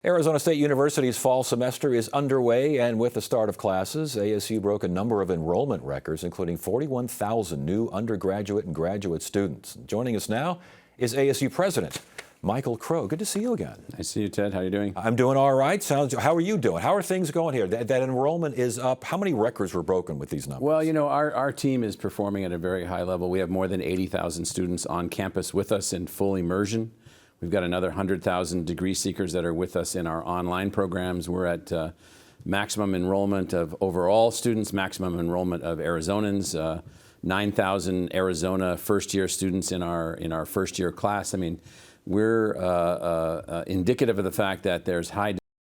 Arizona State University's fall semester is underway, and with the start of classes, ASU broke a number of enrollment records, including 41,000 new undergraduate and graduate students. Joining us now is ASU President Michael Crow. Good to see you again. Nice to see you, Ted. How are you doing? I'm doing all right. How are you doing? How are things going here? That enrollment is up. How many records were broken with these numbers? Well, you know, our team is performing at a very high level. We have more than 80,000 students on campus with us in full immersion. We've got another 100,000 degree seekers that are with us in our online programs. We're at maximum enrollment of overall students, maximum enrollment of Arizonans, 9,000 Arizona first-year students in our first-year class. I mean, we're indicative of the fact that there's high